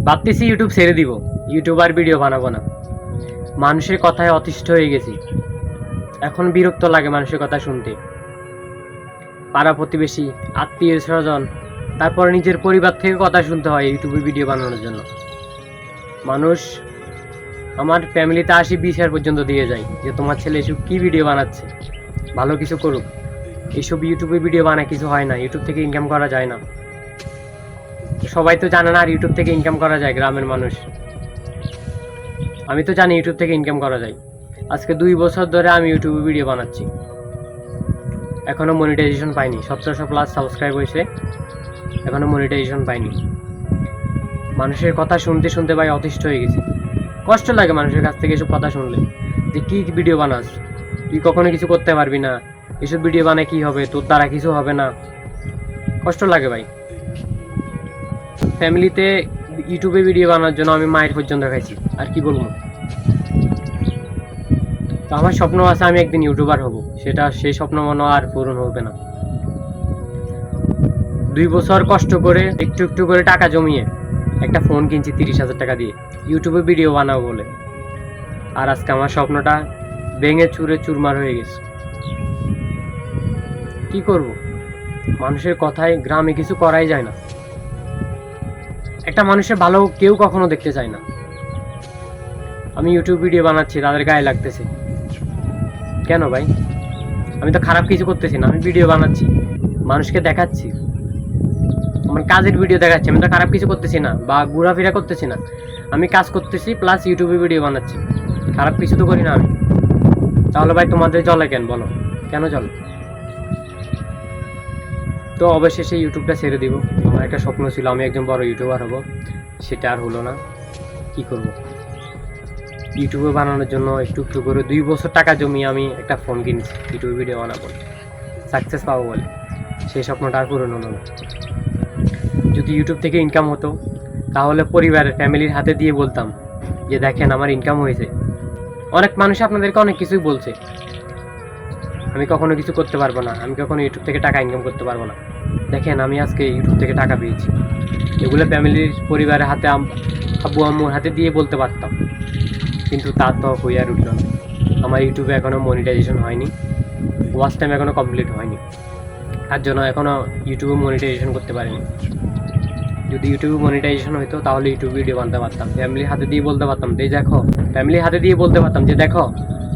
ভাবতেছি ইউটিউব ছেড়ে দিব, ইউটিউব আর ভিডিও বানাবো না। মানুষের কথায় অতিষ্ঠ হয়ে গেছি, এখন বিরক্ত লাগে মানুষের কথা শুনতে। পাড়া প্রতিবেশী, আত্মীয় স্বজন, তারপর নিজের পরিবার থেকে কথা শুনতে হয় ইউটিউবে ভিডিও বানানোর জন্য। মানুষ আমার ফ্যামিলিতে 80-20 পর্যন্ত দিয়ে যায় যে তোমার ছেলে এসব কী ভিডিও বানাচ্ছে, ভালো কিছু করুক। এইসব ইউটিউবে ভিডিও বানায় কিছু হয় না, ইউটিউব থেকে ইনকাম করা যায় না। সবাই তো জানে না আর ইউটিউব থেকে ইনকাম করা যায়, গ্রামের মানুষ। আমি তো জানি ইউটিউব থেকে ইনকাম করা যায়। আজকে 2 বছর ধরে আমি ইউটিউবে ভিডিও বানাচ্ছি, এখনও মনিটাইজেশন পাইনি। 1700+ সাবস্ক্রাইব হয়েছে, এখনও মনিটাইজেশন পাইনি। মানুষের কথা শুনতে শুনতে ভাই অতিষ্ঠ হয়ে গেছি। কষ্ট লাগে মানুষের কাছ থেকে এসব কথা শুনলে, যে কী ভিডিও বানাস, তুই কখনো কিছু করতে পারবি না, এসব ভিডিও বানায় কী হবে, তোর দ্বারা কিছু হবে না। কষ্ট লাগে ভাই। ফ্যামিলিতে ইউটিউবে ভিডিও বানানোর জন্য আমি মায়ের পর্যন্ত খাইছি, আর কি বলবো। তো আমার স্বপ্ন আছে আমি একদিন ইউটিউবার হব, সেই স্বপ্ন মনে আর পূরণ হবে না। 2 বছর কষ্ট করে একটু একটু করে টাকা জমিয়ে একটা ফোন কিনছি 30,000 টাকা দিয়ে, ইউটিউবে ভিডিও বানাবো বলে। আর আজকে আমার স্বপ্নটা ভেঙে চুরে চুরমার হয়ে গেছে। কি করব, মানুষের কথায় গ্রামে কিছু করাই যায় না। একটা মানুষের ভালো কেউ কখনো দেখতে চায় না। আমি ইউটিউব ভিডিও বানাচ্ছি, তাদের গায়ে লাগতেছে কেন ভাই? আমি তো খারাপ কিছু করতেছি না, আমি ভিডিও বানাচ্ছি, মানুষকে দেখাচ্ছি, আমার কাজের ভিডিও দেখাচ্ছি। আমি তো খারাপ কিছু করতেছি না বা ঘোরাফেরা করতেছি না, আমি কাজ করতেছি প্লাস ইউটিউবে ভিডিও বানাচ্ছি, খারাপ কিছু তো করি না আমি। তাহলে ভাই তোমাদের চলে কেন, বলো কেন চলে? তো অবশেষে ইউটিউবটা ছেড়ে দিব। আমার একটা স্বপ্ন ছিল আমি একজন বড় ইউটিউবার হব, সেটা আর হলো না। কি করব, ইউটিউবে বানানোর জন্য একটু একটু করে 2 বছর টাকা জমিয়ে আমি একটা ফোন কিনেছি ইউটিউবে ভিডিও বানাবো, সাকসেস পাবো বলে। সেই স্বপ্নটা আর পূরণ হলো না। যদি ইউটিউব থেকে ইনকাম হতো তাহলে পরিবারের ফ্যামিলির হাতে দিয়ে বলতাম যে দেখেন আমার ইনকাম হয়েছে। অনেক মানুষ আপনাদেরকে অনেক কিছুই বলছে, আমি কখনো কিছু করতে পারবো না, আমি কখনো ইউটিউব থেকে টাকা ইনকাম করতে পারবো না। দেখেন আমি আজকে ইউটিউব থেকে টাকা পেয়েছি। এগুলো ফ্যামিলির পরিবারের হাতে, আব্বু আম্মুর হাতে দিয়ে বলতে পারতাম, কিন্তু তা তো হয়ে আর উঠল না। আমার ইউটিউবে এখনও মনিটাইজেশন হয়নি, ওয়াচ টাইম এখনও কমপ্লিট হয়নি, তার জন্য এখনও ইউটিউবে মনিটাইজেশন করতে পারিনি। যদি ইউটিউবে মনিটাইজেশন হতো তাহলে ইউটিউব ভিডিও বানাতে পারতাম, ফ্যামিলির হাতে দিয়ে বলতে পারতাম যে দেখো, ফ্যামিলির হাতে দিয়ে বলতে পারতাম যে দেখো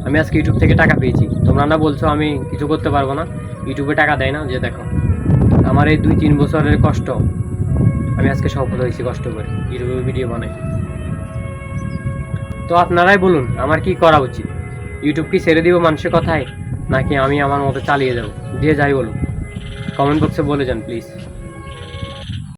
আমি আজকে ইউটিউব থেকে টাকা পেয়েছি। তোমরা না বলছো আমি কিছু করতে পারবো না, ইউটিউবে টাকা দেয় না, যে দেখো আমার এই 2-3 বছরের কষ্ট, আমি আজকে সফল হয়েছি কষ্ট করে ইউটিউবে ভিডিও বানাই। তো আপনারাই বলুন আমার কি করা উচিত? ইউটিউব কি ছেড়ে দিব মানুষের কথায়, নাকি আমি আমার মতো চালিয়ে যাবো? যে যাই বলুন, কমেন্ট বক্সে বলে যান প্লিজ।